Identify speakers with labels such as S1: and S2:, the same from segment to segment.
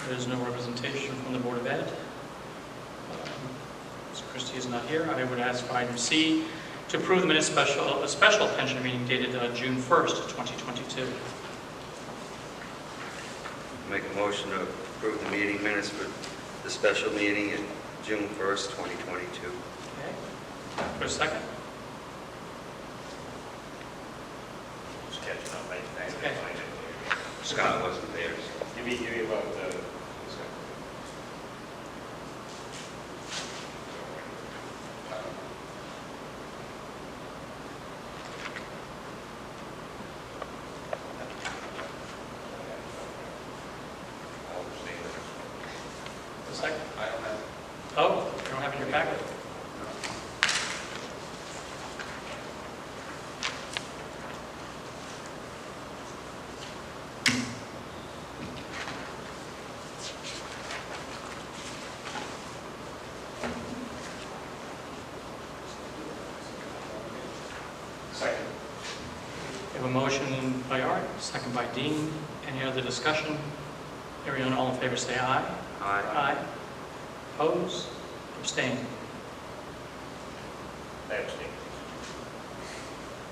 S1: There is no representation from the Board of Ed. Ms. Christie is not here. I would ask for item C, to approve the minutes a special pension meeting dated June 1st, 2022.
S2: Make a motion to approve the meeting minutes for the special meeting in June 1st, 2022.
S1: Okay. For a second?
S3: Just catching up. I
S1: Okay.
S2: Scott wasn't there.
S3: Give me about the...
S1: A second?
S3: I don't have...
S1: Oh, you don't have it in your packet?
S3: Second.
S1: We have a motion by Art, second by Dean. Any other discussion? Hearing none, all in favor say aye.
S2: Aye.
S1: Aye. Oppose? Abstain?
S3: I abstain.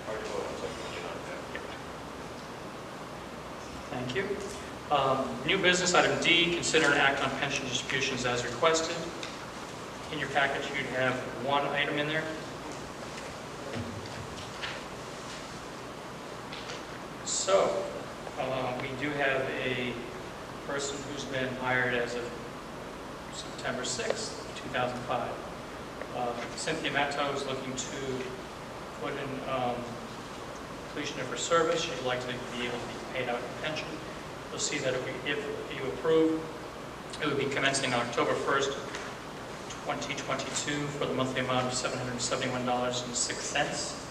S3: Hard to vote on something you're not there.
S1: Thank you. New business, item D, consider and act on pension distributions as requested. In your package, you'd have one item in there. So, we do have a person who's been hired as of September 6th, 2005. Cynthia Matto is looking to put in completion of her service. She'd like to be able to be paid out in pension. You'll see that if you approve, it would be commencing October 1st, 2022 for the monthly amount of $771.06.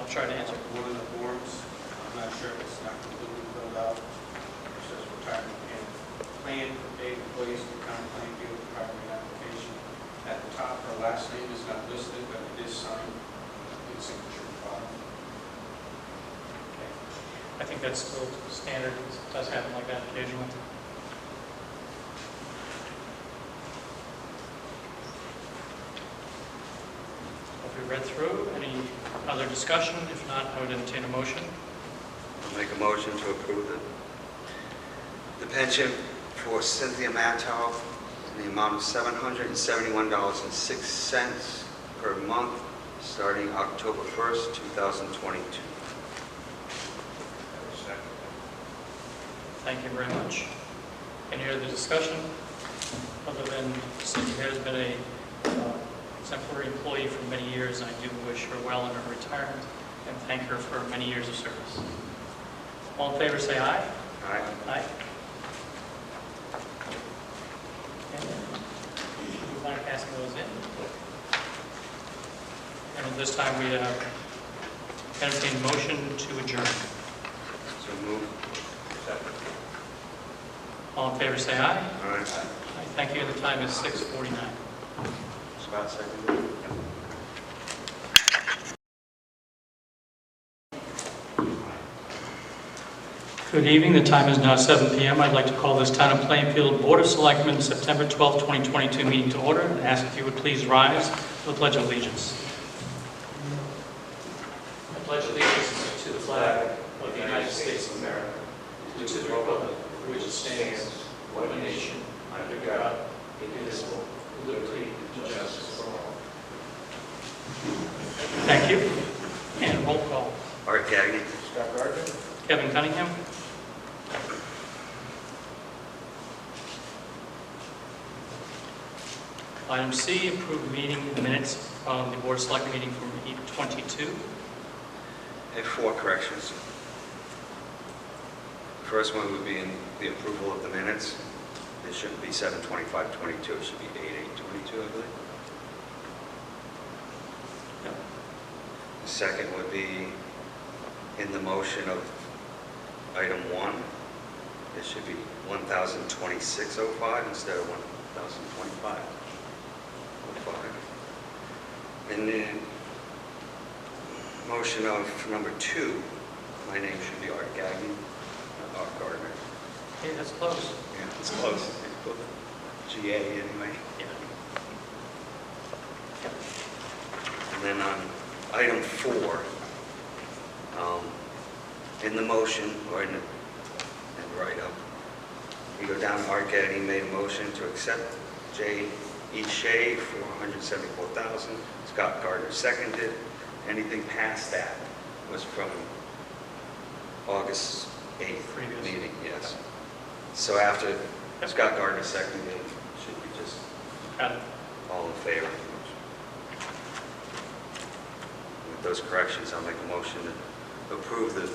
S1: I'll try to answer.
S4: One of the forms, I'm not sure if it's not completely filled out. It says retirement plan for paid employees to County Plainfield retirement application. At the top, her last name is not listed, but it is signed in signature file.
S1: I think that's still standard. It does happen like that occasionally. Have we read through? Any other discussion? If not, I would entertain a motion.
S2: I'll make a motion to approve the pension for Cynthia Matto in the amount of $771.06 per month, starting October 1st, 2022.
S1: Thank you very much. Any other discussion? Other than Cynthia has been a exemplary employee for many years, and I do wish her well in her retirement and thank her for many years of service. All in favor say aye.
S2: Aye.
S1: Aye. And move on passing those in. And at this time we entertain a motion to adjourn.
S2: So move.
S1: All in favor say aye.
S2: Aye.
S1: Aye. Thank you. The time is 6:49.
S2: Scott, second.
S1: Good evening. The time is now 7 p.m. I'd like to call this Town of Plainfield Board of Selectmen September 12, 2022 meeting to order and ask if you would please rise for the Pledge of Allegiance. I pledge allegiance to the flag of the United States of America and to the republic for which it stands, one nation, under God, indivisible, with liberty and justice for all. Thank you. And roll call.
S2: Art Gagnon.
S3: Scott Gardner?
S1: Kevin Cunningham. Item C, approved meeting minutes from the Board of Select meeting from 8/22.
S2: I have 4 corrections. The first one would be in the approval of the minutes. It shouldn't be 7/25/22, it should be 8/8/22, I believe.
S1: Yep.
S2: The second would be in the motion of item 1. It should be 1,026.05 instead of 1,025.05. And then, motion of number 2, my name should be Art Gagnon, not Art Gardner.
S1: Okay, that's close.
S2: Yeah, it's close. GA anyway.
S1: Yeah.
S2: And then on item 4, in the motion, or in the write-up, you go down, Art Gagnon made a motion to accept J. E. Shea for $174,000. Scott Gardner seconded. Anything past that was from August 8th
S1: Previous.
S2: meeting, yes. So after Scott Gardner seconded, should we just
S1: Got it.
S2: all in favor? With those corrections, I'll make a motion to approve the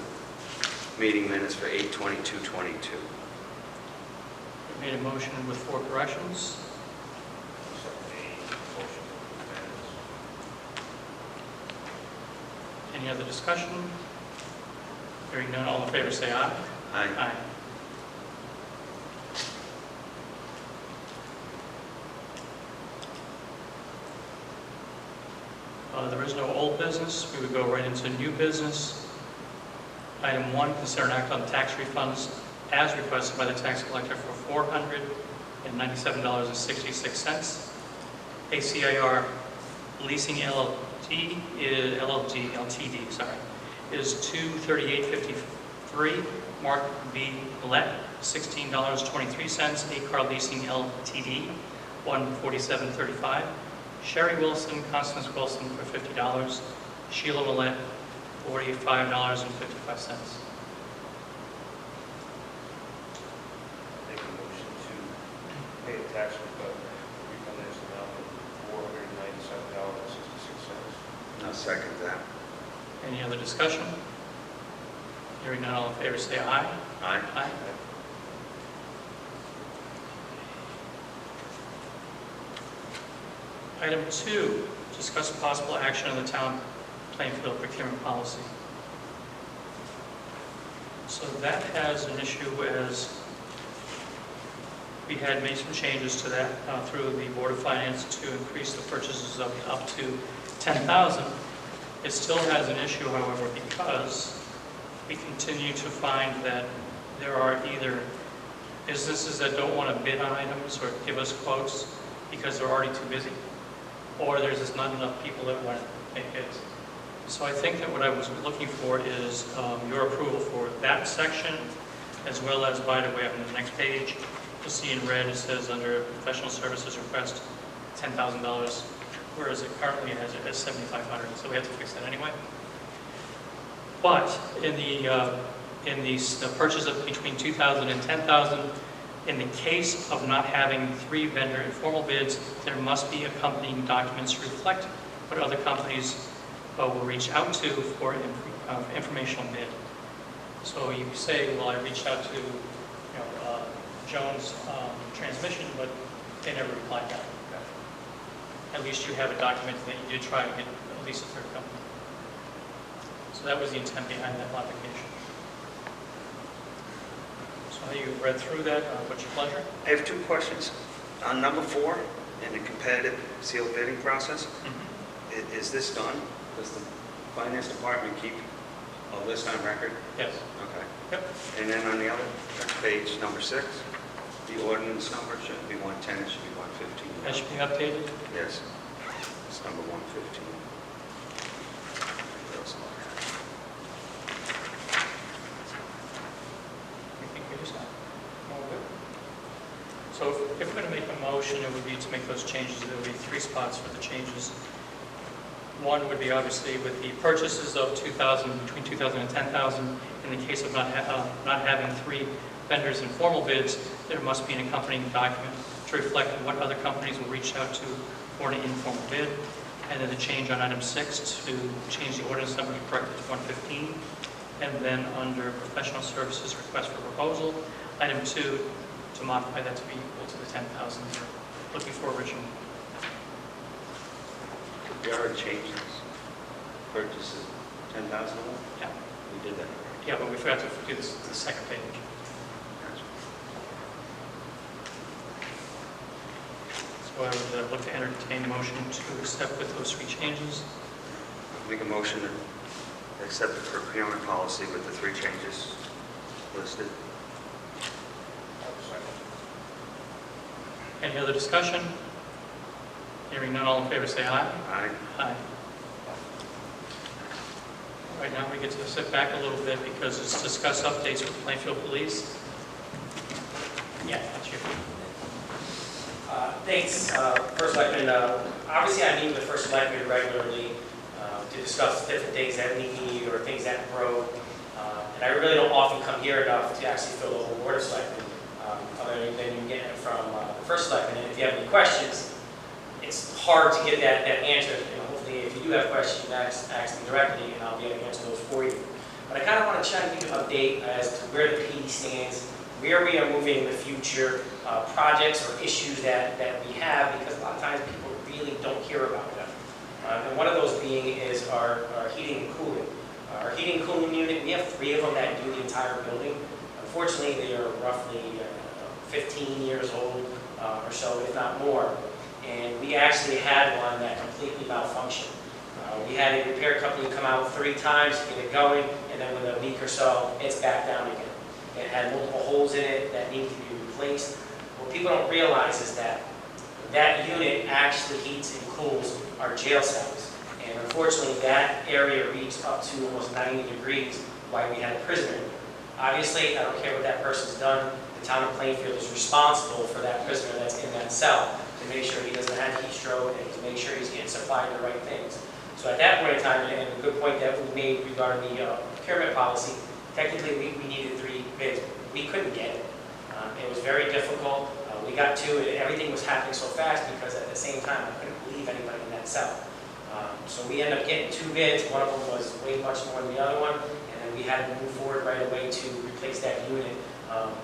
S2: meeting minutes for 8/22/22.
S1: Made a motion with 4 corrections. Any other discussion? Hearing none, all in favor say aye.
S2: Aye.
S1: Aye. There is no old business. We would go right into new business. Item 1, consider an act on tax refunds as requested by the tax collector for $497.66. ACIR Leasing LLD is $238.53. Mark B. Millette, $16.23. A-Car Leasing Ltd., $147.35. Sherry Wilson, Constance Wilson for $50. Sheila Millette, $45.55.
S3: Make a motion to pay a tax refund as amount of $497.66.
S2: I'll second that.
S1: Any other discussion? Hearing none, all in favor say aye.
S2: Aye.
S1: Aye. Item 2, discuss possible action on the town Plainfield procurement policy. So that has an issue as we had made some changes to that through the Board of Finance to increase the purchases of up to $10,000. It still has an issue, however, because we continue to find that there are either businesses that don't want to bid on items or give us quotes because they're already too busy, or there's just not enough people that want to make bids. So I think that what I was looking for is your approval for that section, as well as, by the way, on the next page, you'll see in red, it says under professional services request, $10,000, whereas it currently has it as $7,500, so we have to fix that anyway. But in the purchase of between $2,000 and $10,000, in the case of not having 3 vendor informal bids, there must be accompanying documents to reflect what other companies will reach out to for informational bid. So you say, well, I reached out to Jones Transmission, but they never replied back. At least you have a document that you did try to get at least a 3rd company. So that was the intent behind that modification. So you've read through that. What's your pleasure?
S2: I have 2 questions. On number 4, in the competitive sealed bidding process, is this done? Does the finance department keep a list on record?
S1: Yes.
S2: Okay.
S1: Yep.
S2: And then on the other page, number 6, the ordinance number shouldn't be 110, it should be 115.
S1: That should be updated.
S2: Yes. It's number 115.
S1: So if we're going to make a motion, it would be to make those changes. There would be 3 spots for the changes. One would be obviously with the purchases of between 2,000 and 10,000. In the case of not having 3 vendors in formal bids, there must be an accompanying document to reflect what other companies will reach out to for an informal bid. And then the change on item 6 to change the ordinance number to correct it to 115. And then under professional services request for proposal, item 2 to modify that to be equal to the 10,000 looking for original.
S2: We already changed this. Purchases 10,000 more?
S1: Yeah.
S2: We did that.
S1: Yeah, but we forgot to do this the second page.
S2: Gotcha.
S1: So I would look to entertain a motion to accept with those 3 changes.
S2: Make a motion to accept the procurement policy with the 3 changes listed.
S1: Any other discussion? Hearing none, all in favor say aye.
S2: Aye.
S1: Aye. All right, now we get to sit back a little bit because it's discuss updates with Plainfield Police. Yeah, that's you.
S5: Thanks, First Selectman. Obviously, I meet with First Selectman regularly to discuss different things that we need or things that broke. And I really don't often come here enough to actually fill the whole Board of Selectmen, other than you get it from the First Selectman. And if you have any questions, it's hard to get that answer. You know, hopefully, if you do have questions, you can ask me directly, and I'll be able to answer those for you. But I kind of want to try to give you an update as to where the PD stands, where we are moving in the future, projects or issues that we have, because a lot of times people really don't hear about them. And one of those being is our heating and cooling. Our heating and cooling unit, we have 3 of them that do the entire building. Unfortunately, they are roughly 15 years old or so, if not more. And we actually had one that completely malfunctioned. We had a repair company come out 3 times to get it going, and then within a week or so, it's back down again. It had multiple holes in it that needed to be replaced. What people don't realize is that that unit actually heats and cools our jail cells. And unfortunately, that area reached up to almost 90 degrees while we had a prisoner in there. Obviously, I don't care what that person's done. The town of Plainfield is responsible for that prisoner that's in that cell to make sure he doesn't have heat stroke and to make sure he's getting supplied the right things. So at that point in time, and a good point that we made regarding the procurement policy, technically we needed 3 bids. We couldn't get it. It was very difficult. We got to it, everything was happening so fast because at the same time I couldn't believe anybody in that cell. So we ended up getting 2 bids. One of them was way much more than the other one, and then we had to move forward right away to replace that unit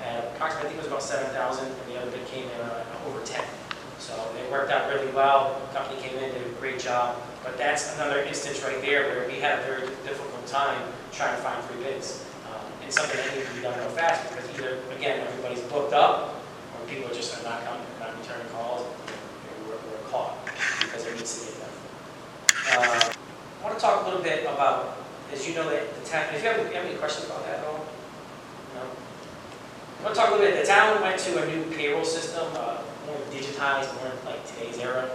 S5: at approximately, I think it was about 7,000, and the other bid came in over 10. So it worked out really well. The company came in, did a great job. But that's another instance right there where we had a very difficult time trying to find 3 bids. And something that needs to be done real fast because either, again, everybody's booked up or people just are not coming, not returning calls, and we're caught because it needs to get done. I want to talk a little bit about, as you know, that the town, if you have any questions about that at all? No? I want to talk a little bit, the town went to a new payroll system, more digitized, more like today's era,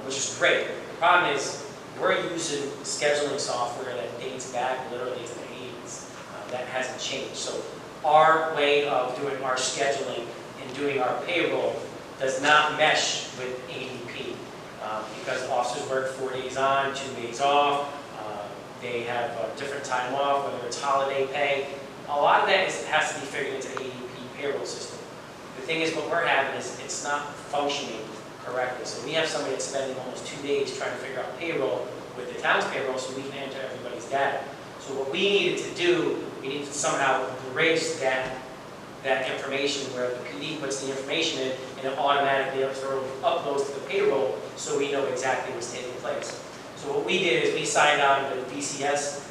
S5: which is great. The problem is we're using scheduling software that dates back literally to the 80s. That hasn't changed. So our way of doing our scheduling and doing our payroll does not mesh with ADP because officers work 4 days on, 2 days off. They have different time off, whether it's holiday pay. A lot of that has to be figured into the ADP payroll system. The thing is, what we're having is it's not functioning correctly. So we have somebody that's spending almost 2 days trying to figure out payroll with the town's payroll so we can enter everybody's data. So what we needed to do, we needed to somehow bridge that information where the PD puts the information in and it automatically uploads to the payroll so we know exactly what's taking place. So what we did is we signed on to VCS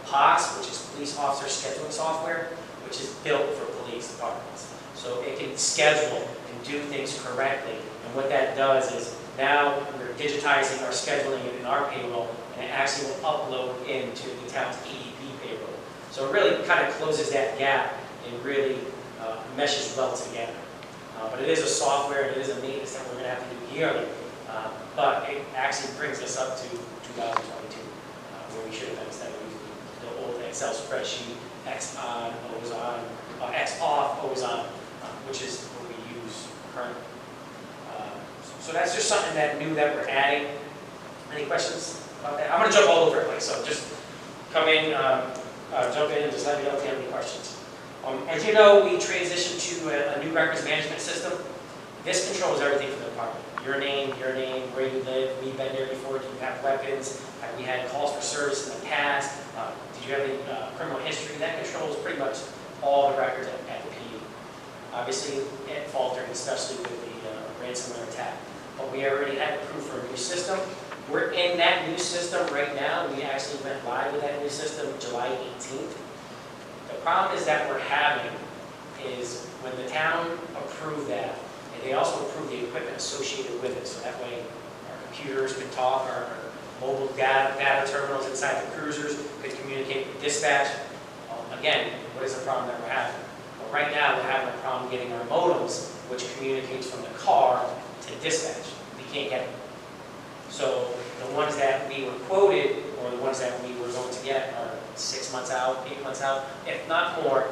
S5: POS, which is Police Officer Scheduling Software, which is built for police departments. So it can schedule and do things correctly. And what that does is now we're digitizing our scheduling in our payroll, and it actually will upload into the town's EDP payroll. So it really kind of closes that gap and really meshes well together. But it is a software, and it is a maintenance that we're going to have to do yearly. But it actually brings us up to 2022, where we should have been instead of using the old Excel spreadsheet, X on, always on, X off, always on, which is what we use currently. So that's just something that new that we're adding. Any questions about that? I'm going to jump all over the place, so just come in, jump in, and just let me know if you have any questions. As you know, we transitioned to a new records management system. This controls everything for the department. Your name, where you live. We've been there before. Do you have weapons? Have we had calls for service in the past? Did you have any criminal history? That controls pretty much all the records at the PD. Obviously, it faltered, especially with the ransomware attack. But we already had approved for a new system. We're in that new system right now. We actually went live with that new system July 18th. The problem is that we're having is when the town approved that, and they also approved the equipment associated with it. So talk, our mobile data terminals inside the cruisers could communicate with dispatch. Again, what is the problem that we're having? Well, right now, we're having a problem getting our modems, which communicates from the car to dispatch. We can't get it. So the ones that we were quoted, or the ones that we were going to get, are 6 months out, 8 months out, if not more,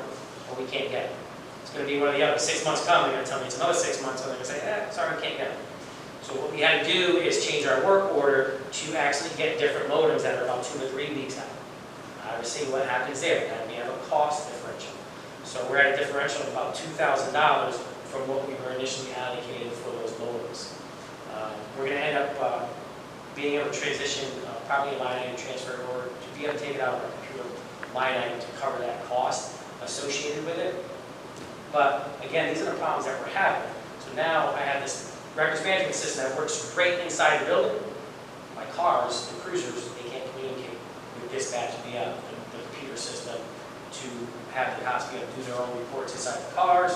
S5: but we can't get it. It's going to be one or the other. 6 months come, they're going to tell me it's another 6 months, and they're going to say, sorry, we can't get it. So what we had to do is change our work order to actually get different modems that are about 2 to 3 weeks out. Obviously, what happens there? And we have a cost differential. So we're at a differential of about $2,000 from what we were initially allocated for those modems. We're going to end up being able to transition probably a line item transfer, or to be able to take it out of our computer line item to cover that cost associated with it. But again, these are the problems that we're having. So now I have this records management system that works right inside the building. My cars, the cruisers, they can't communicate with dispatch via the computer system to have the cops be able to do their own reports inside the cars,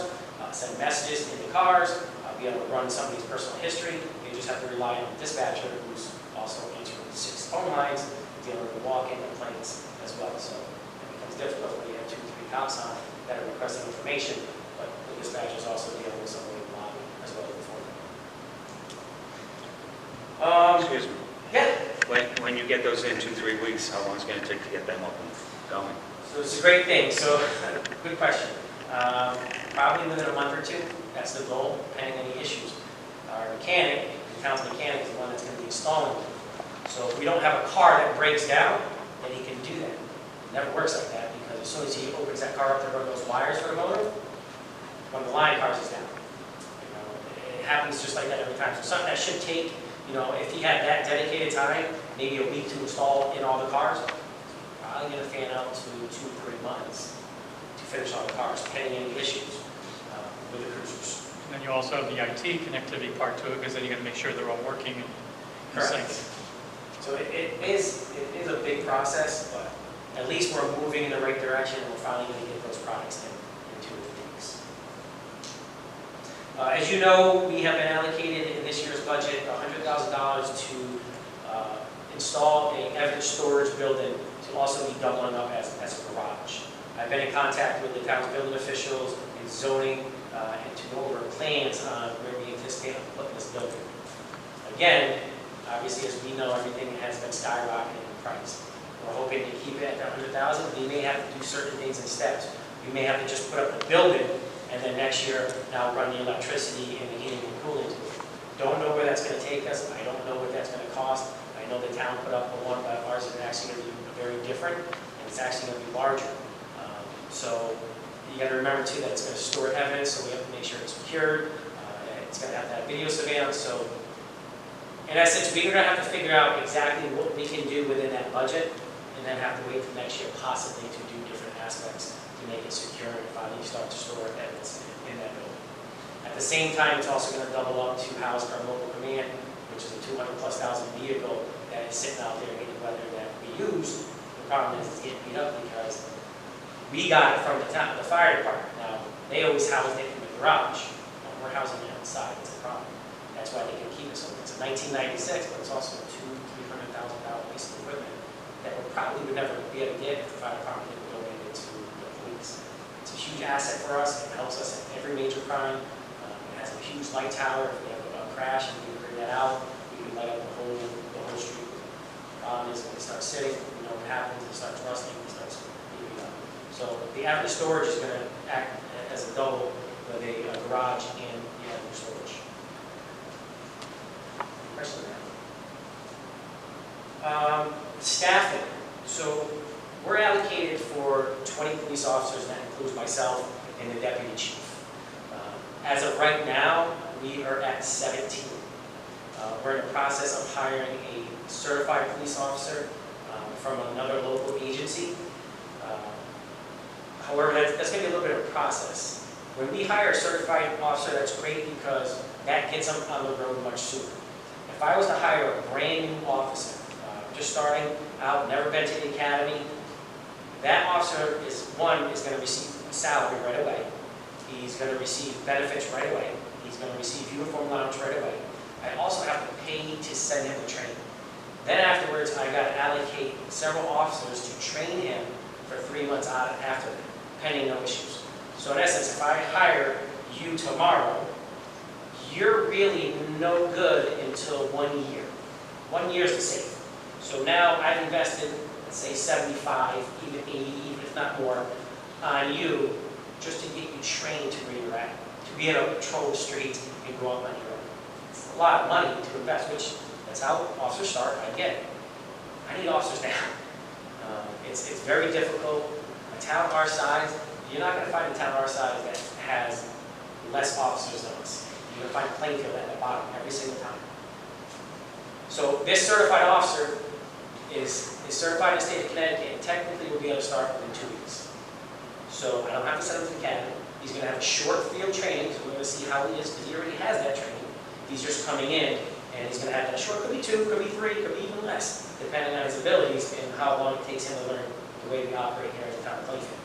S5: send messages in the cars, be able to run somebody's personal history. They just have to rely on the dispatcher, who's also answering 6 phone lines, dealing with walk-in complaints as well. So it becomes difficult when you have 2 or 3 cops on that are requesting information, but the dispatcher is also dealing with somebody in the lobby as well as before.
S2: Excuse me.
S5: Yeah.
S2: When you get those in 2 to 3 weeks, how long is it going to take to get them up and going?
S5: So it's a great thing. So good question. Probably within a month or 2. That's the goal, depending on any issues. Our mechanic, the town's mechanic, is the one that's going to be installing it. So if we don't have a car that breaks down, then he can do that. It never works like that, because as soon as he opens that car up to run those wires for the motor, one of the line cars is down. You know, it happens just like that every time. So something that should take, you know, if he had that dedicated time, maybe a week to install in all the cars, probably going to fan out to 2 or 3 months to finish all the cars, pending any issues with the cruisers.
S1: And then you also have the IT connectivity part to it, because then you got to make sure they're all working and in sync.
S5: So it is a big process, but at least we're moving in the right direction, and we're finally going to get those products in 2 or 3 weeks. As you know, we have been allocated in this year's budget $100,000 to install an evidence storage building to also be doubling up as a garage. I've been in contact with the town's building officials and zoning and to go over plans on where we anticipate putting this building. Again, obviously, as we know, everything has been skyrocketing in price. We're hoping to keep it at the $100,000. We may have to do certain things in steps. We may have to just put up the building, and then next year, now run the electricity and the heating and cooling to it. Don't know where that's going to take us. I don't know what that's going to cost. I know the town put up one, but ours is actually going to be very different, and it's actually going to be larger. So you got to remember too that it's going to store evidence, so we have to make sure it's secured. It's going to have that video surveillance. So in essence, we're going to have to figure out exactly what we can do within that budget, and then have to wait for next year possibly to do different aspects to make it secure and finally start to store evidence in that building. At the same time, it's also going to double up to house our mobile command, which is a 200,000+ vehicle that is sitting out there getting weather that we use. The problem is it's getting beat up because we got it from the fire department. Now, they always housed it in the garage. Well, we're housing it outside. It's a problem. That's why they can keep it so. It's a 1996, but it's also a $200,000 to $300,000 piece of equipment that we probably would never be able to get if the fire department didn't donate it to the police. It's a huge asset for us. It helps us in every major crime. It has a huge light tower. If we have a crash and we can bring that out, we can light up the whole street. The problem is when it starts sitting, we know what happens. It starts rusting. It starts beating up. So the average storage is going to act as a double with a garage and the average storage. Question there? Staffing. So we're allocated for 20 police officers, and that includes myself and the deputy chief. As of right now, we are at 17. We're in the process of hiring a certified police officer from another local agency. However, that's going to be a little bit of a process. When we hire a certified officer, that's great because that gets them on the road much sooner. If I was to hire a brand new officer, just starting out, never been to the academy, that officer is going to receive a salary right away. He's going to receive benefits right away. He's going to receive uniform allowance right away. I also have to pay to send him to training. Then afterwards, I got to allocate several officers to train him for 3 months out after that, pending no issues. So in essence, if I hire you tomorrow, you're really no good until 1 year. 1 year is the safe. So now I've invested, let's say 75, even 80, even if not more, on you just to get you trained to where you're at, to be able to patrol the streets and go out on your own. It's a lot of money to invest, which that's how officers start. I get it. I need officers now. It's very difficult. A town our size, you're not going to find a town our size that has less officers than us. You're going to find Plainfield at the bottom every single time. So this certified officer is certified in the state of Connecticut, and technically will be able to start within 2 weeks. So I don't have to send him to the academy. He's going to have a short field training, so we're going to see how he is, because he already has that training. He's just coming in, and he's going to have that short, could be 2, could be 3, could be even less, depending on his abilities and how long it takes him to learn the way we operate here at the town of Plainfield.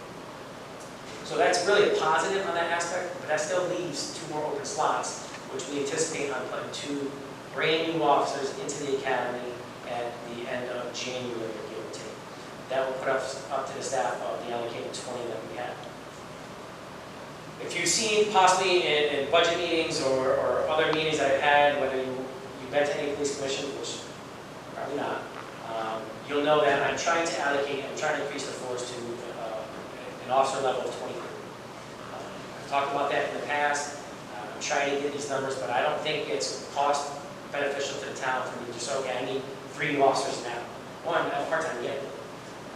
S5: So that's really a positive on that aspect, but that still leaves 2 more open slots, which we anticipate on putting 2 brand new officers into the academy at the end of January, give or take. That will put us up to the staff of the allocated 20 that we have. If you've seen possibly in budget meetings or other meetings I've had, whether you've been to any police commission, which probably not, you'll know that I'm trying to increase the force to an officer level of 23. I've talked about that in the past. I'm trying to get these numbers, but I don't think it's cost beneficial to the town for me to just, okay, I need 3 new officers now. One, I have a hard time getting.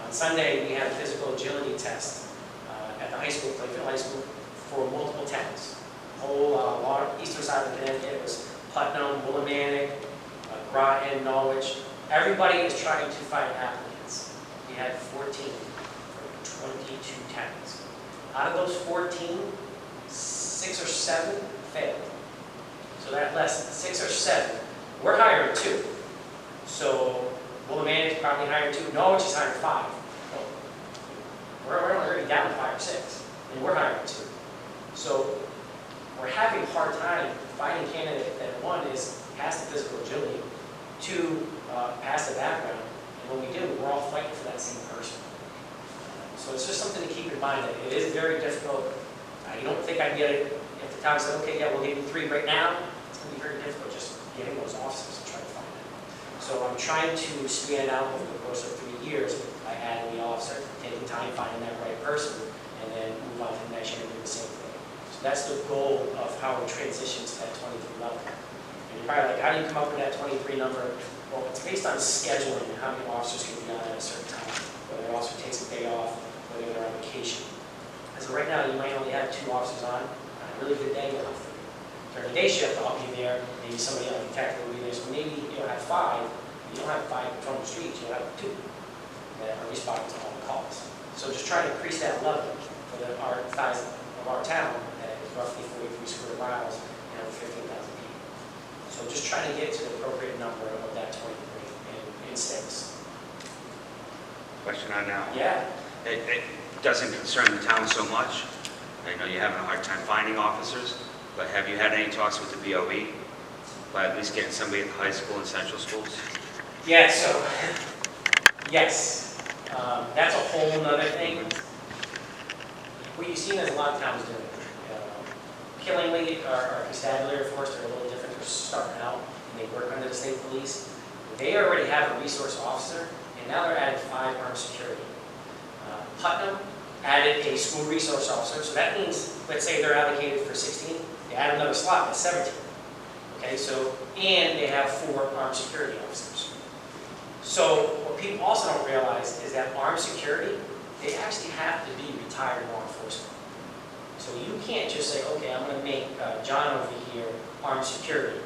S5: On Sunday, we had a physical agility test at the high school, Plainfield High School, for multiple towns. The whole eastern side of Connecticut. It was Putnam, Willimantic, Groton, Norwich. Everybody is trying to find applicants. We had 14 for 22 towns. Out of those 14, 6 or 7 failed. So that less 6 or 7. We're hiring 2. So Willimantic is probably hiring 2. Norwich is hiring 5. We're already down to 5 or 6, and we're hiring 2. So we're having a hard time finding a candidate that, 1, is past the physical agility, 2, past the background, and when we do, we're all fighting for that same person. So it's just something to keep in mind that it is very difficult. You don't think I'd get it if the town said, okay, yeah, we'll give you 3 right now. It's going to be very difficult just getting those officers and trying to find them. So I'm trying to span it out over the course of 3 years by adding the officer, taking time, finding that right person, and then move on to the next year and do the same thing. So that's the goal of how we transition to that 23 level. And you're probably like, how do you come up with that 23 number? Well, it's based on scheduling and how many officers can be on at a certain time, whether the officer takes a day off, whether they're on vacation. As of right now, you might only have 2 officers on a really good day, you'll have 3. During the day shift, I'll be there, maybe somebody on the detective will be there, so maybe you'll have 5. You don't have 5 patrolling the streets, you'll have 2 that are responding to all the calls. So just trying to increase that level for our size of our town, that is roughly 43 square miles and over 15,000 people. So just trying to get to the appropriate number of that 23 in states.
S2: Question on that one.
S5: Yeah.
S2: It doesn't concern the town so much. I know you're having a hard time finding officers, but have you had any talks with the BOE about at least getting somebody in high school and central schools?
S5: Yeah, so, yes. That's a whole nother thing. What you've seen is a lot of towns doing. Killingly, our constabulary force, they're a little different. They're starting out, and they work under the state police. They already have a resource officer, and now they're adding 5 armed security. Putnam added a school resource officer, so that means, let's say they're allocated for 16, they add another slot, that's 17. Okay, so, and they have 4 armed security officers. So what people also don't realize is that armed security, they actually have to be retired law enforcement. So you can't just say, okay, I'm going to make John over here armed security.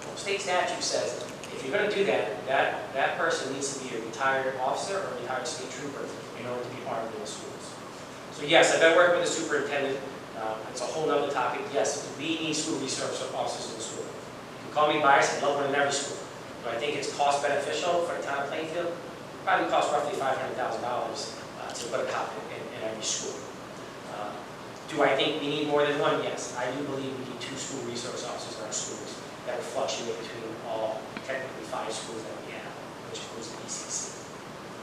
S5: Well, state statute says if you're going to do that, that person needs to be a retired officer or a retired state trooper in order to be armed in the schools. So yes, I've been working with the superintendent. It's a whole other topic. Yes, we need school resource officers in the school. You can call me biased, I love one in every school. Do I think it's cost beneficial for the town of Plainfield? It probably costs roughly $500,000 to put a cop in every school. Do I think we need more than 1? Yes. I do believe we need 2 school resource officers in our schools that would fluctuate between all technically 5 schools that we have. which includes the BCC.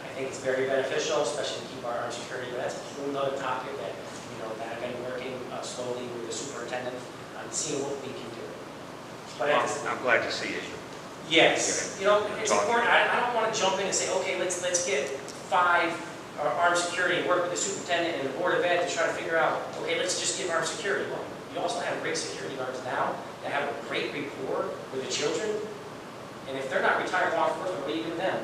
S5: I think it's very beneficial, especially to keep our armed security, but that's a whole nother topic that, that I've been working slowly with the superintendent on seeing what we can do. But
S2: I'm glad to see you.
S5: yes, it's important. I don't want to jump in and say, okay, let's get 5 armed security and work with the superintendent and the board of ed to try to figure out, okay, let's just give armed security. Well, you also have great security guards now that have a great rapport with the children, and if they're not retired law enforcement, what do you do with them?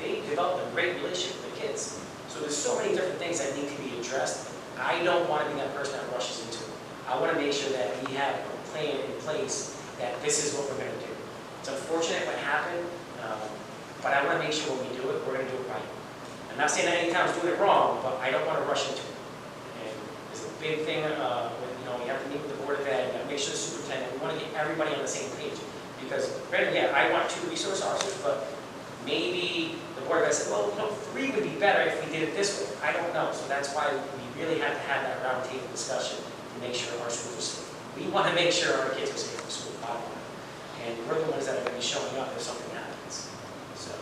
S5: They develop a great relationship with the kids. So there's so many different things that need to be addressed. I don't want to be that person that rushes into it. I want to make sure that we have a plan in place that this is what we're going to do. It's unfortunate what happened, but I want to make sure when we do it, we're going to do it right. I'm not saying that any town's doing it wrong, but I don't want to rush into it. And there's a big thing when, you have to meet with the board of ed, make sure the superintendent, we want to get everybody on the same page. Because, granted, yeah, I want 2 resource officers, but maybe the board of ed said, well, 3 would be better if we did it this way. I don't know. So that's why we really have to have that roundtable discussion to make sure our schools are safe. We want to make sure our kids are safe in school, bottom line. And we're the ones that are going to be showing up if something happens. So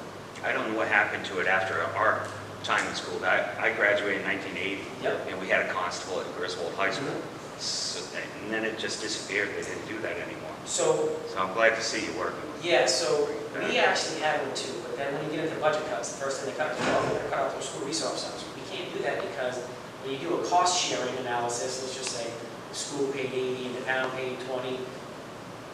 S2: I don't know what happened to it after our time in school. I graduated in 1980,
S5: Yep.
S2: and we had a constable at Griswold High School. So, and then it just disappeared. They didn't do that anymore.
S5: So
S2: I'm glad to see you working with
S5: yeah, so we actually had one too, but then when you get into budget cuts, the first thing they cut out their school resource officers. We can't do that because when you do a cost sharing analysis, let's just say the school paid 80 and the town paid 20.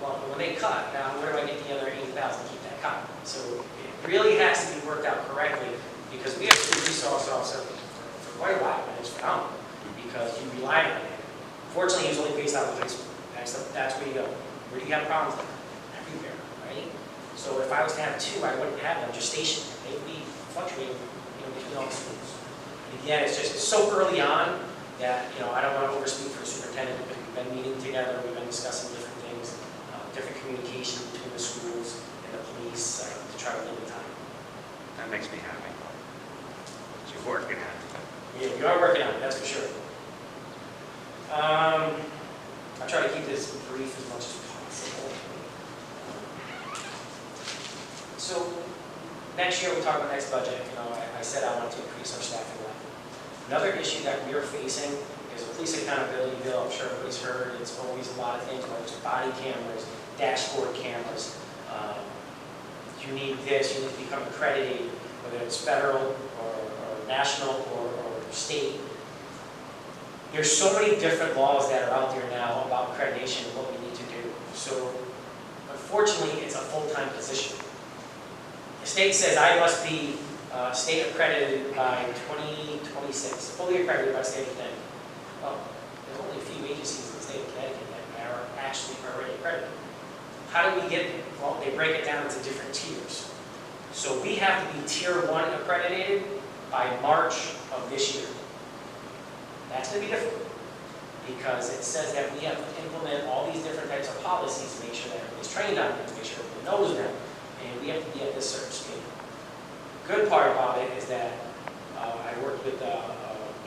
S5: Well, when they cut, now where do I get the other 80,000 to keep that cut? So it really has to be worked out correctly because we have school resource officer for quite a while, and it's phenomenal because you rely on it. Fortunately, he's only based out of high school. That's where you go. Where do you have problems? Everywhere, right? So if I was to have 2, I wouldn't have them just stationed. They'd be fluctuating, between all the schools. And again, it's so early on that, I don't want to overspeak for the superintendent because we've been meeting together, we've been discussing different things, different communication between the schools and the police to try to limit time.
S2: That makes me happy. You're working at it.
S5: Yeah, we are working on it, that's for sure. I'll try to keep this brief as much as possible. So next year, we'll talk about next budget. I said I wanted to increase our staffing level. Another issue that we are facing is a police accountability bill. I'm sure everybody's heard. It's always a lot of things, whether it's body cameras, dashboard cameras. You need this, you need to become accredited, whether it's federal or national or state. There's so many different laws that are out there now about accreditation and what we need to do. So, unfortunately, it's a full-time position. The state says I must be state accredited by 2026, fully accredited by state of Connecticut. Well, there's only a few agencies in the state of Connecticut that are actually already accredited. How do we get there? Well, they break it down into different tiers. So we have to be Tier 1 accredited by March of this year. That's going to be difficult because it says that we have to implement all these different types of policies to make sure that everybody's trained on them, to make sure everybody knows them, and we have to be at this certain scale. The good part about it is that I worked with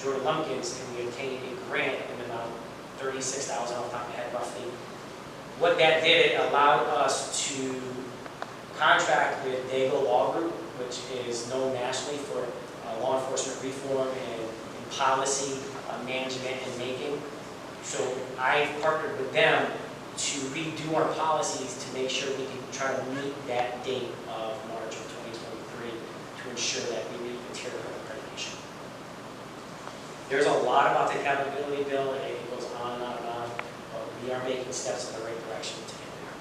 S5: Jordan Lumpkins and we obtained a grant in the amount of $36,000 off the top of my head roughly. What that did, it allowed us to contract with Dago Law Group, which is known nationally for law enforcement reform and policy management and making. So I partnered with them to redo our policies to make sure we can try to meet that date of March of 2023 to ensure that we meet the tier 1 accreditation. There's a lot about the accountability bill, and it goes on and on and on, but we are making steps in the right direction to get there.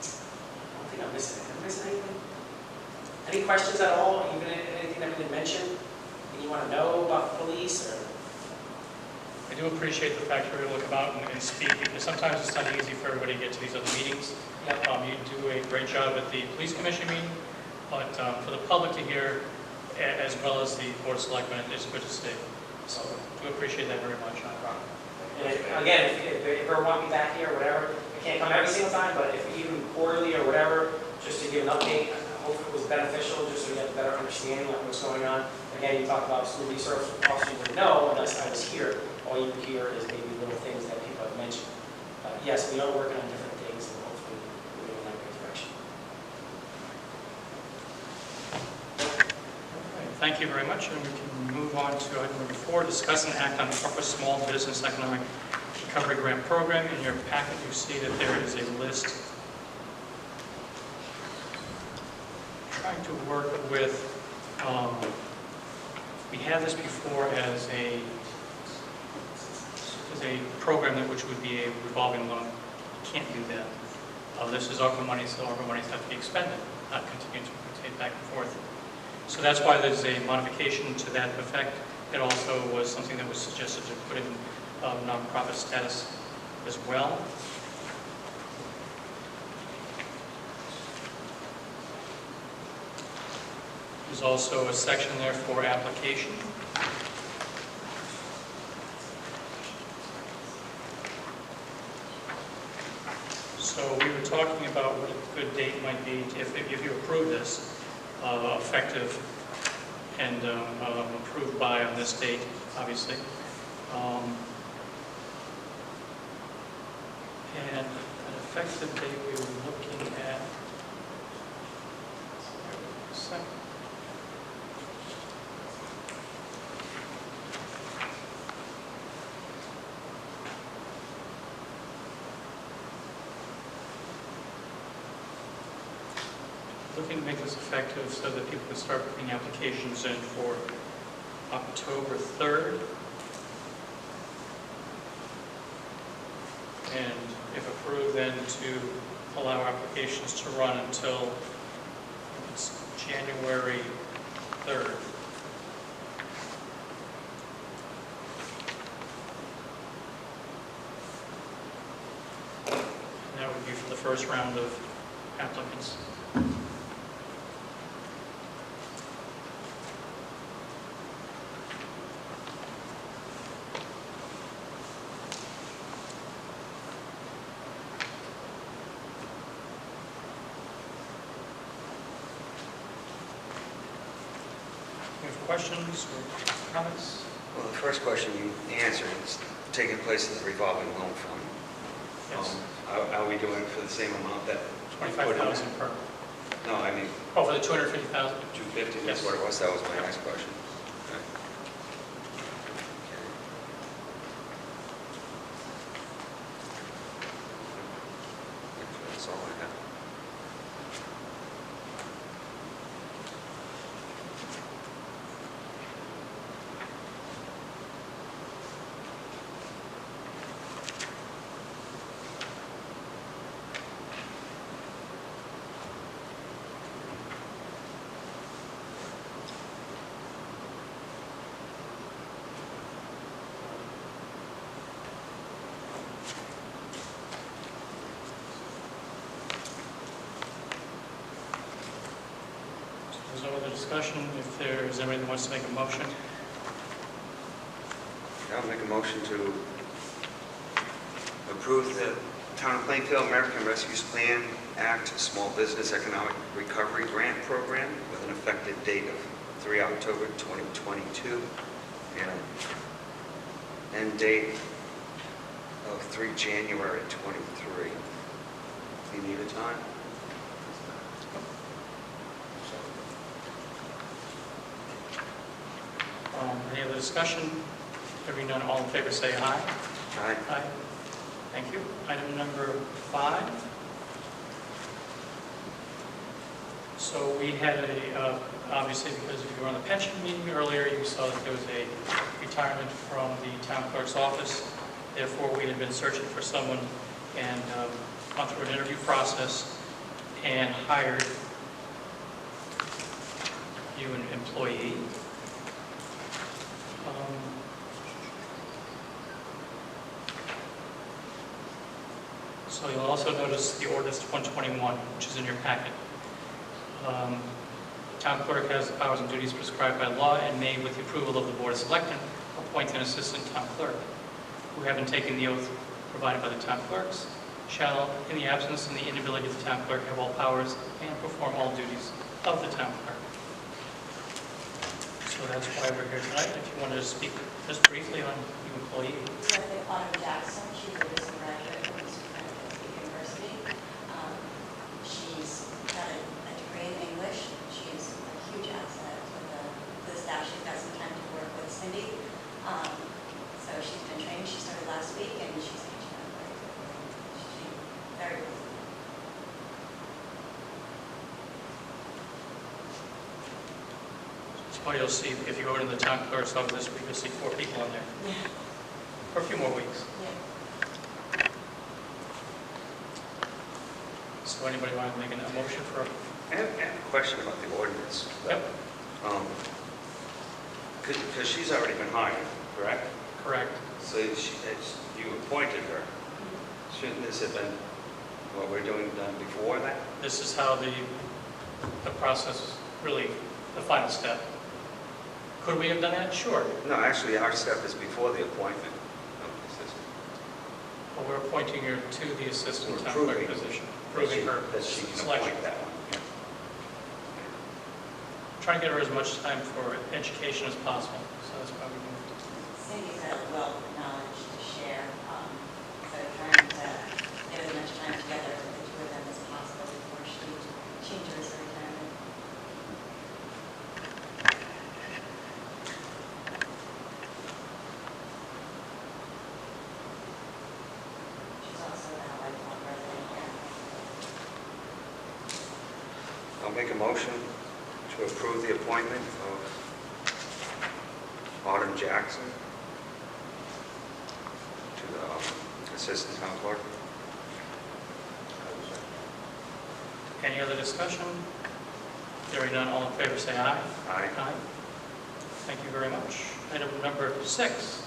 S5: I don't think I'm missing anything. Am I missing anything? Any questions at all? Even anything that we didn't mention? Anything you want to know about the police? Or?
S1: I do appreciate the fact you're able to come out and speak, because sometimes it's not easy for everybody to get to these other meetings.
S5: Yep.
S1: You do a great job at the police commission meeting, but for the public to hear, as well as the board of selectmen, it's good to see. So I do appreciate that very much.
S5: And again, if you ever want me back here or whatever, I can't come every single time, but if even quarterly or whatever, just to give an update, I hope it was beneficial, just so you have a better understanding of what's going on. Again, you talk about school resource officers would know, unless I was here. All you hear is maybe little things that people have mentioned. Yes, we are working on different things, and hopefully we're going in that good
S1: Thank you very much, and we can move on to item number 4, discuss and act on Upper Small Business Economic Recovery Grant Program. In your packet, you see that there is a list. Trying to work with, we had this before as a program that which would be a revolving loan. You can't do that. This is ARPA money, so ARPA monies have to be expended, not continue to rotate back and forth. So that's why there's a modification to that effect. It also was something that was suggested to put in nonprofit status as well. There's also a section there for application. So we were talking about what a good date might be if you approve this, effective and approved by on this date, obviously. And an effective date we were looking at, looking to make this effective so that people can start putting applications in for October 3rd. And if approved, then to allow applications to run until it's January 3rd. And that would be for the first round of applicants. Questions or comments?
S2: Well, the first question you answered is taking place in the revolving loan fund.
S1: Yes.
S2: Are we doing it for the same amount that?
S1: 25,000 per.
S2: No, I mean,
S1: Oh, for the 250,000?
S2: 250, that's
S1: Yes.
S2: what it was, that was my next question. Okay. That's all I have.
S1: There's no other discussion. If there is anybody that wants to make a motion,
S2: I'll make a motion to approve the Town of Plainfield American Rescue Plan Act Small Business Economic Recovery Grant Program with an effective date of 3 October 2022 and an end date of 3 January 23. Do you need a time?
S1: any other discussion? Hearing none, all in favor say aye.
S2: Aye.
S1: Aye. Thank you. Item number 5. So we had a, obviously because if you were on the pension meeting earlier, you saw that there was a retirement from the town clerk's office. Therefore, we had been searching for someone and gone through an interview process and hired you an employee. So you'll also notice the ordinance 121, which is in your packet. The town clerk has the powers and duties prescribed by law and may, with the approval of the Board of Selectmen, appoint an assistant town clerk who, having taken the oath provided by the town clerks, shall, in the absence and the inability of the town clerk, have all powers and perform all duties of the town clerk. So that's why we're here tonight. If you wanted to speak just briefly on the employee.
S6: Autumn Jackson, she's a recent graduate from Plainfield University. She's got a degree in English. She's a huge asset to this
S1: Well, you'll see, if you go into the town clerk's office this week, you'll see 4 people in there
S6: Yeah,
S1: for a few more weeks.
S6: yeah.
S1: So anybody want to make a motion for,
S2: I have a question about the ordinance.
S1: yep,
S2: Because she's already been hired, correct?
S1: correct.
S2: So you appointed her. Shouldn't this have been what we're doing done before that?
S1: This is how the process, really, the final step. Could we have done that? Sure.
S2: No, actually, our step is before the appointment of the assistant.
S1: But we're appointing her to the assistant
S2: We're
S1: town clerk
S2: proving
S1: position, proving her
S2: That she can
S1: selection.
S2: appoint that one. yeah.
S1: Trying to get her as much time for education as possible, so that's why we moved.
S6: Cindy's got a wealth of knowledge to share, so trying to get as much time together with the two of them as possible before she enters her retirement. She's also now a lifelong resident here.
S2: I'll make a motion to approve the appointment of Autumn Jackson to the assistant town clerk.
S1: Any other discussion? Hearing none, all in favor say aye.
S2: Aye.
S1: Aye. Thank you very much. Item number 6,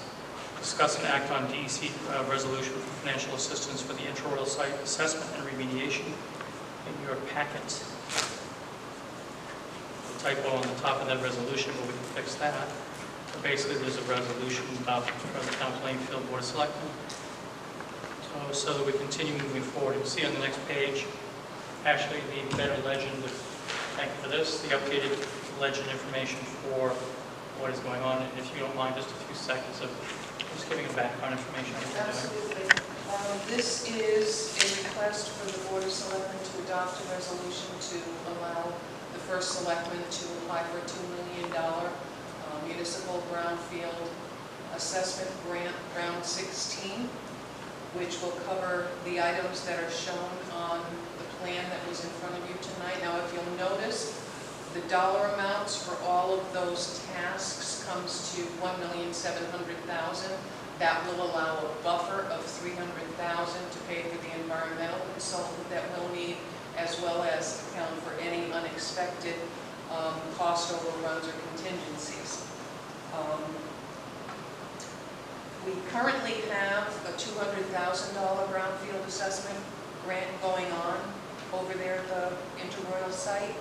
S1: discuss and act on DEC resolution for financial assistance for the intramural site assessment and remediation in your packet. The typo on the top of that resolution, but we can fix that. But basically, there's a resolution adopted from the town Plainfield Board of Selectmen. So that we continue moving forward. You'll see on the next page, actually the better legend, thank you for this, the updated legend information for what is going on. And if you don't mind, just a few seconds of just giving a background information. on what we're doing.
S7: Absolutely. This is a request for the Board of Selectmen to adopt a resolution to allow the first selectman to apply for a $2 million municipal brownfield assessment grant, round 16, which will cover the items that are shown on the plan that was in front of you tonight. Now, if you'll notice, the dollar amounts for all of those tasks comes to $1,700,000. That will allow a buffer of $300,000 to pay for the environmental consultant that we'll need, as well as account for any unexpected cost overruns or contingencies. We currently have a $200,000 brownfield assessment grant going on over there at the Interroyal site.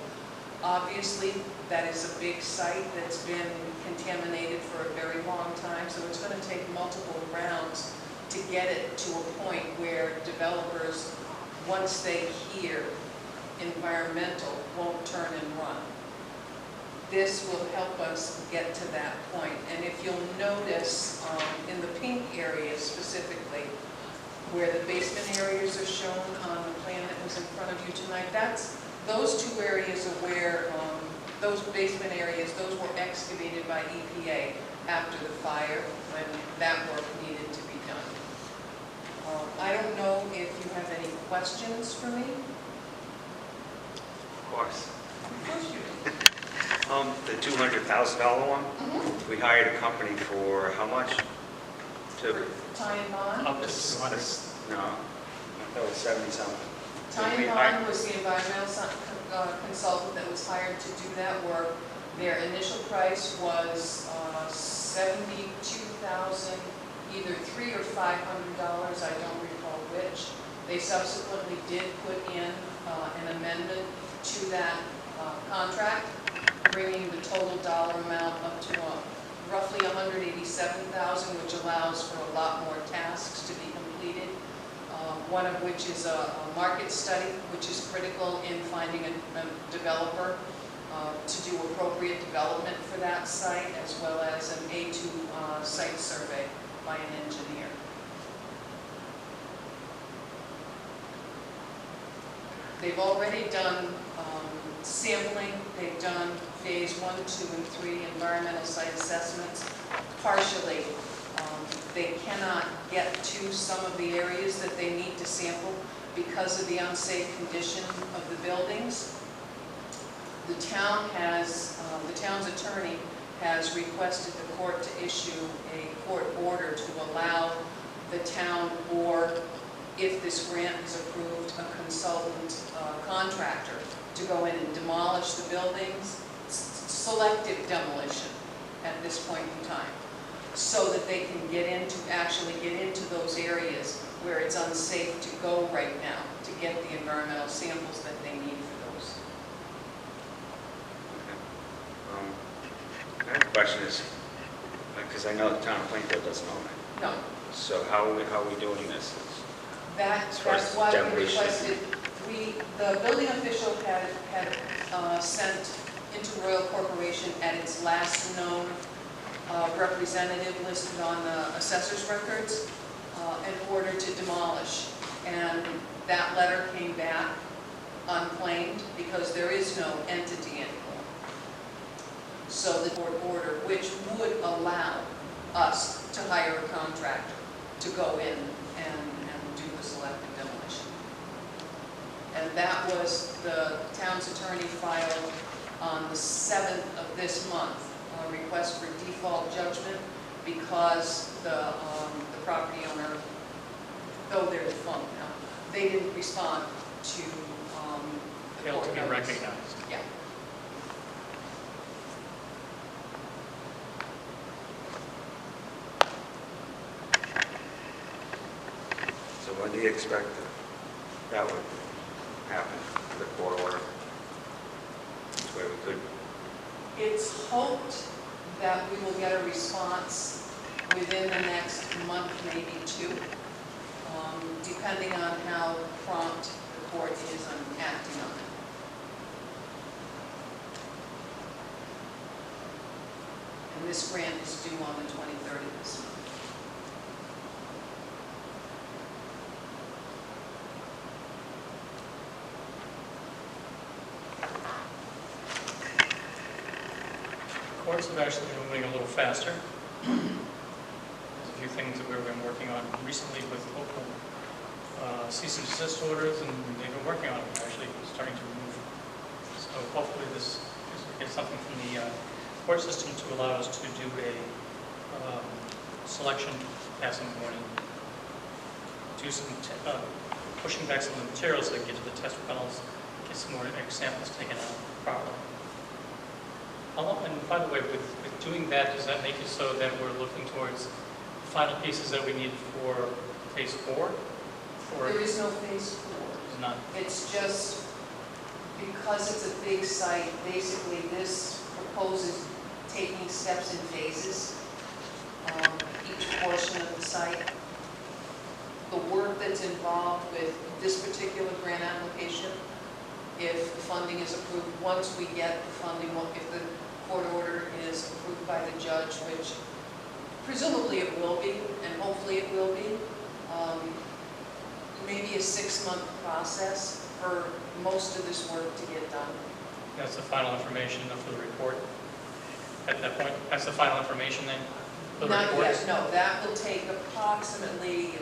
S7: Obviously, that is a big site that's been contaminated for a very long time, so it's going to take multiple rounds to get it to a point where developers, once they hear environmental, won't turn and run. This will help us get to that point. And if you'll notice, in the pink area specifically, where the basement areas are shown on the plan that was in front of you tonight, those two areas are where, those basement areas, those were excavated by EPA after the fire when that work needed to be done. I don't know if you have any questions for me?
S2: Of course.
S7: Of course you do.
S2: The $200,000 one, we hired a company for how much?
S7: Ty and Bond?
S1: Up to 200.
S2: No, I thought it was 70-something.
S7: Ty and Bond was the environmental consultant that was hired to do that work. Their initial price was $72,000, either $300 or $500, I don't recall which. They subsequently did put in an amendment to that contract, bringing the total dollar amount up to roughly $187,000, which allows for a lot more tasks to be completed. One of which is a market study, which is critical in finding a developer to do appropriate development for that site, as well as an A2 site survey by an engineer. They've already done sampling, they've done phase 1, 2, and 3 environmental site assessments. Partially, they cannot get to some of the areas that they need to sample because of the unsafe condition of the buildings. the town's attorney has requested the court to issue a court order to allow the town, or if this grant is approved, a consultant contractor to go in and demolish the buildings, selective demolition at this point in time, so that they can actually get into those areas where it's unsafe to go right now to get the environmental samples that they need for those.
S2: My question is, because I know the town of Plainfield doesn't own it,
S7: No,
S2: so how are we doing this?
S7: that's
S2: far as
S7: why we
S2: demolition.
S7: requested, the building official had sent Interroyal Corporation at its last known representative listed on the assessor's records in order to demolish. And that letter came back unclaimed because there is no entity anymore. So the court order, which would allow us to hire a contractor to go in and do the selective demolition. And that was the town's attorney filed on the 7th of this month, a request for default judgment because the property owner, though they're defunct now, they didn't respond to the
S1: Failed
S7: court
S1: to be
S7: notice.
S1: recognized.
S7: Yeah.
S2: So when do you expect that would happen, the court order? Where we could,
S7: It's hoped that we will get a response within the next month, maybe two, depending on how prompt the court is on acting on it. And this grant is due on the 23rd of this month.
S1: Courts have actually been moving a little faster. There's a few things that we've been working on recently with local cease and desist orders, and they've been working on it, actually starting to move. So hopefully this is something from the court system to allow us to do a selection passing morning, do some pushing back some of the materials so they get to the test panels, get some more samples taken out properly. And by the way, with doing that, does that make it so that we're looking towards the final pieces that we need for phase 4? Or
S7: There is no phase 4.
S1: is not?
S7: It's just because it's a big site, basically this proposes taking steps in phases, each portion of the site. The work that's involved with this particular grant application, if the funding is approved, once we get the funding, if the court order is approved by the judge, which presumably it will be, and hopefully it will be, maybe a 6-month process for most of this work to get done.
S1: That's the final information for the report? At that point, that's the final information then? For the
S7: Not
S1: report?
S7: yet, no, that will take approximately,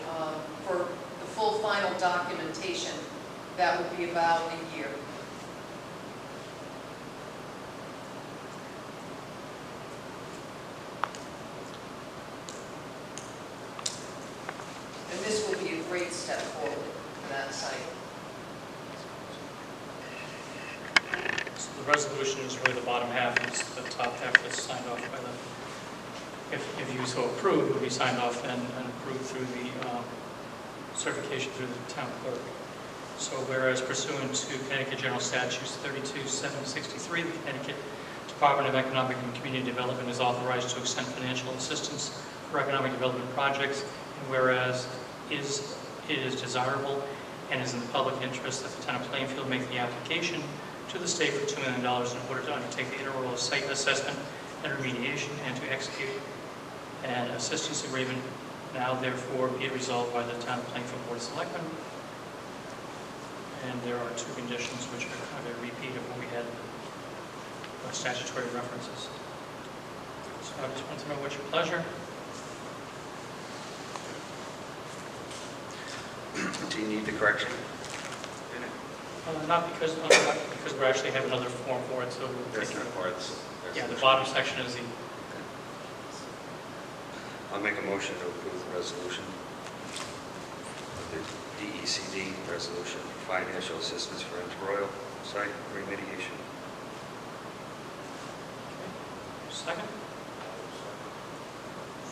S7: for the full final documentation, that would be about a year. And this will be a great step forward for that site.
S1: So the resolution is really the bottom half, and it's the top half that's signed off by the, if you so approve, it will be signed off and approved through the certification through the town clerk. So whereas pursuant to Connecticut General Statutes 32-763, the Connecticut Department of Economic and Community Development is authorized to extend financial assistance for economic development projects, and whereas it is desirable and is in the public interest that the town of Plainfield make the application to the state for $2 million in order to undertake the interrural site assessment and remediation and to execute an assistance agreement. Now therefore be it resolved by the town of Plainfield Board of Selectmen. And there are 2 conditions which are kind of a repeat of what we had, statutory references. So I just want to know what's your pleasure.
S2: do you need the correction in it?
S1: Not because we actually have another form for it, so we'll
S2: That's
S1: take
S2: not
S1: it.
S2: part of this.
S1: Yeah, the bottom section is the,
S2: I'll make a motion to approve the resolution, the DECD resolution, financial assistance for Royal site remediation.
S1: second.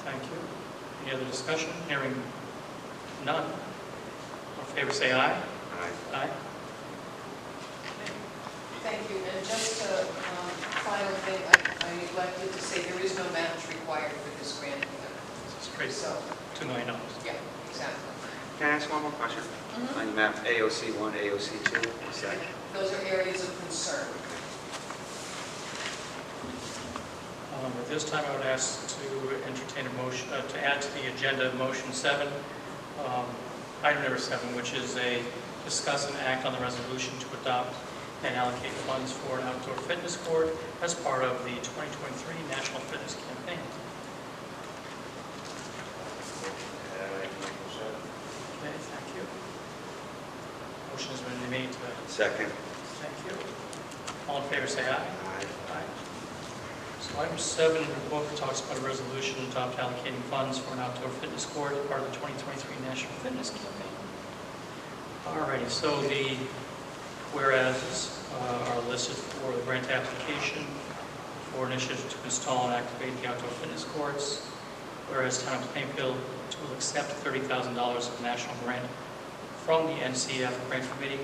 S1: Thank you. Any other discussion? Hearing none. All in favor, say aye.
S2: Aye.
S1: Aye.
S7: Thank you, and just a final thing, I neglected to say, there is no match required for this grant either.
S1: This is great.
S7: So,
S1: $2 million.
S7: yeah, exactly.
S2: Can I ask one more question? On your map, AOC 1, AOC 2, is that?
S7: Those are areas of concern.
S1: At this time, I would ask to entertain a motion, to add to the agenda, motion 7, item number 7, which is a discuss and act on the resolution to adopt and allocate funds for an outdoor fitness court as part of the 2023 National Fitness Campaign. Okay, thank you. Motion has been made to,
S2: Second.
S1: thank you. All in favor, say aye.
S2: Aye.
S1: Aye. So item 7 in the book talks about a resolution to adopt allocating funds for an outdoor fitness court as part of the 2023 National Fitness Campaign. Alrighty, so the whereas are listed for the grant application for initiatives to install and activate the outdoor fitness courts. Whereas Town of Plainfield will accept $30,000 of national grant from the NCF Grant Committee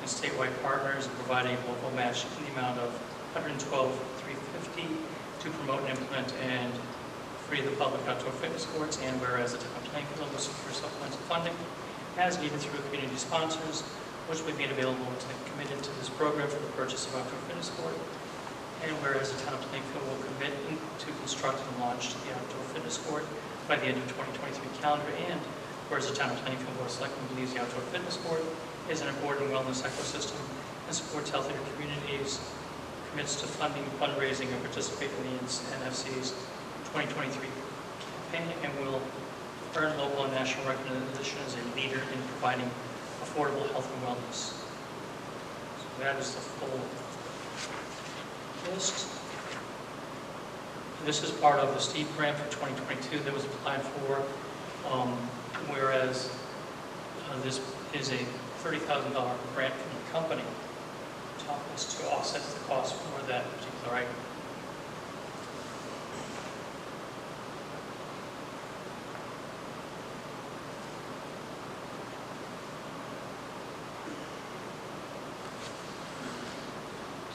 S1: and statewide partners, and provide a local match in the amount of $112,350 to promote and implement and free the public outdoor fitness courts. And whereas the Town of Plainfield will secure supplemental funding as needed through community sponsors, which will be available to committed to this program for the purchase of outdoor fitness court. And whereas the Town of Plainfield will commit to construct and launch the outdoor fitness court by the end of 2023 calendar. And whereas the Town of Plainfield Board of Selectmen believes the outdoor fitness court is an important wellness ecosystem and supports healthier communities, commits to funding, fundraising, and participate in the NFC's 2023 campaign, and will earn local and national recognition as a leader in providing affordable health and wellness. So that is the full list. This is part of the STEEP grant for 2022 that was applied for, whereas this is a $30,000 grant from the company. Top is to offset the cost for that particular item.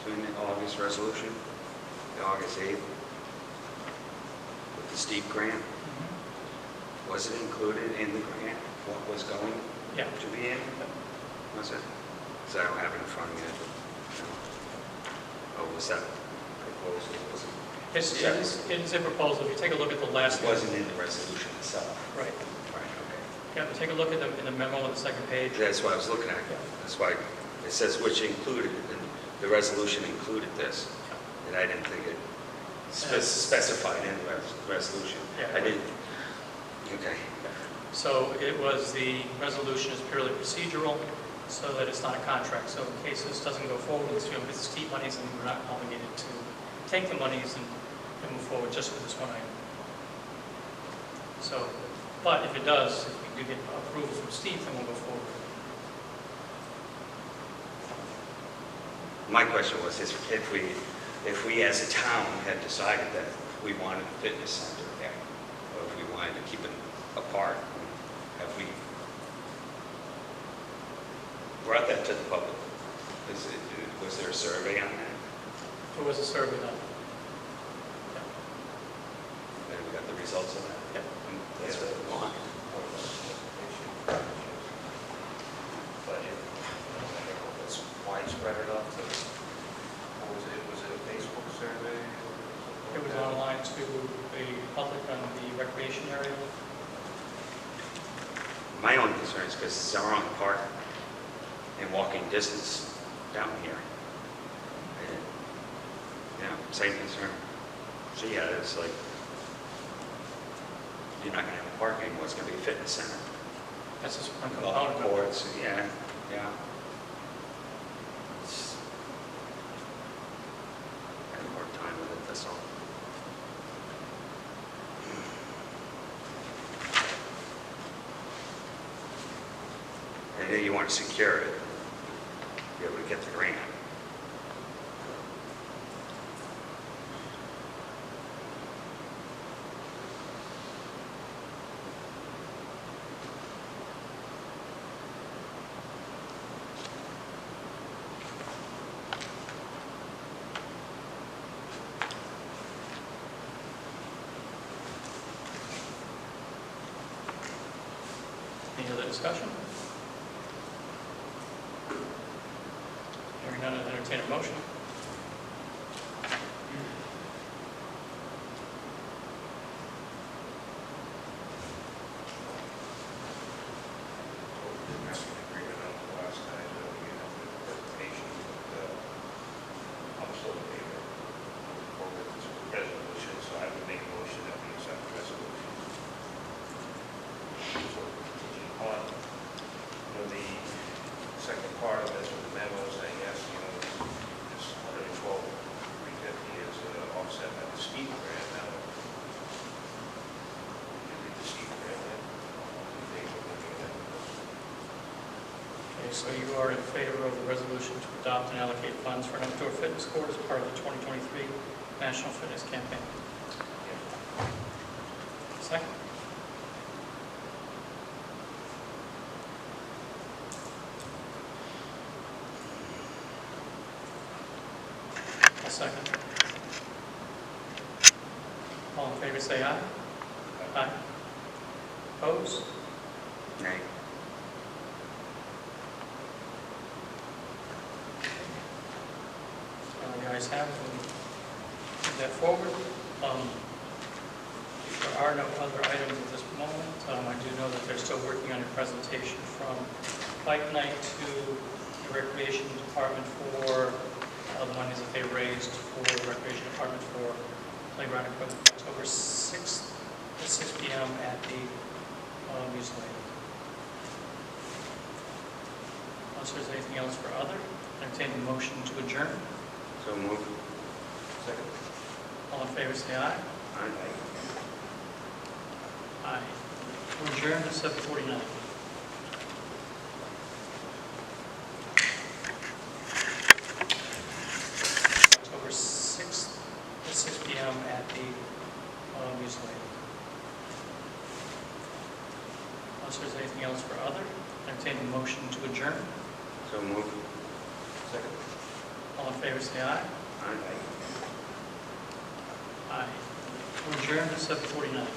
S2: So in the August resolution, the August 8th, with the steep grant, was it included in the grant, what was going
S1: Yeah.
S2: to be in? Was it? Because I don't have it in front of me. No. Oh, was that proposal? Was it?
S1: It is a proposal. If you take a look at the last.
S2: It wasn't in the resolution itself.
S1: Right.
S2: Right, okay.
S1: Yeah, but take a look at in the memo on the second page.
S2: That's what I was looking at.
S1: Yeah.
S2: That's why it says which included, and the resolution included this. And I didn't think it specified in the resolution.
S1: Yeah.
S2: I didn't. Okay.
S1: So it was, the resolution is purely procedural, so that it's not a contract. So in case this doesnn't go forward, it's with STEEP monies, and we're not obligated to take the monies and move forward just with this one item. So, but if it does, if we do get approval from STEEP, then we'll go forward.
S2: My question was, if we as a town had decided that we wanted a fitness center there, or if we wanted to keep it apart, have we brought that to the public? Was there a survey on that?
S1: There was a survey done.
S2: And we got the results of that?
S1: Yep.
S2: And that's what we want.
S3: Budget. It's widespread enough to, what was it a Facebook survey?
S1: It was online to the public on the recreation area.
S2: My only concern is because it's our own park and walking distance down here. And, same concern. So yeah, it's like, you're not going to have a park anymore, it's going to be a fitness center.
S1: That's just one
S2: Golf
S1: component.
S2: courts, yeah. and then you want to secure it, be able to get the grant.
S1: Any other discussion? Hearing none, I'll entertain a motion.
S3: We're not in agreement on the last time, so we have the presentation, but I'm still in favor of this resolution, so I would make a motion that we accept the resolution. So, continuing on, the second part of this with the memo saying, yes, this 112, 350 is offset by the steep grant. Now, you read the steep grant, then they were looking at it.
S1: Okay, so you are in favor of the resolution to adopt and allocate funds for an outdoor fitness court as part of the 2023 National Fitness Campaign. Second? A second. All in favor, say aye. Aye. Opposed?
S2: Nay.
S1: The ayes have it. We'll move that forward. There are no other items at this moment. I do know that they're still working on a presentation from Bike Night to the Recreation Department for the monies that they raised for the Recreation Department for playground equipment, October 6th at 6 p.m. at the Music Lane. Unless there's anything else for other, entertain the motion to adjourn.
S2: So move.
S3: Second.
S1: All in favor, say aye.
S2: Aye.
S1: Aye. We're adjourned at 7:49. October 6th at 6 p.m. at the Music Lane. Unless there's anything else for other, entertain the motion to adjourn.
S2: So move.
S3: Second.
S1: All in favor, say aye.
S2: Aye.
S1: Aye. We're adjourned at 7:49.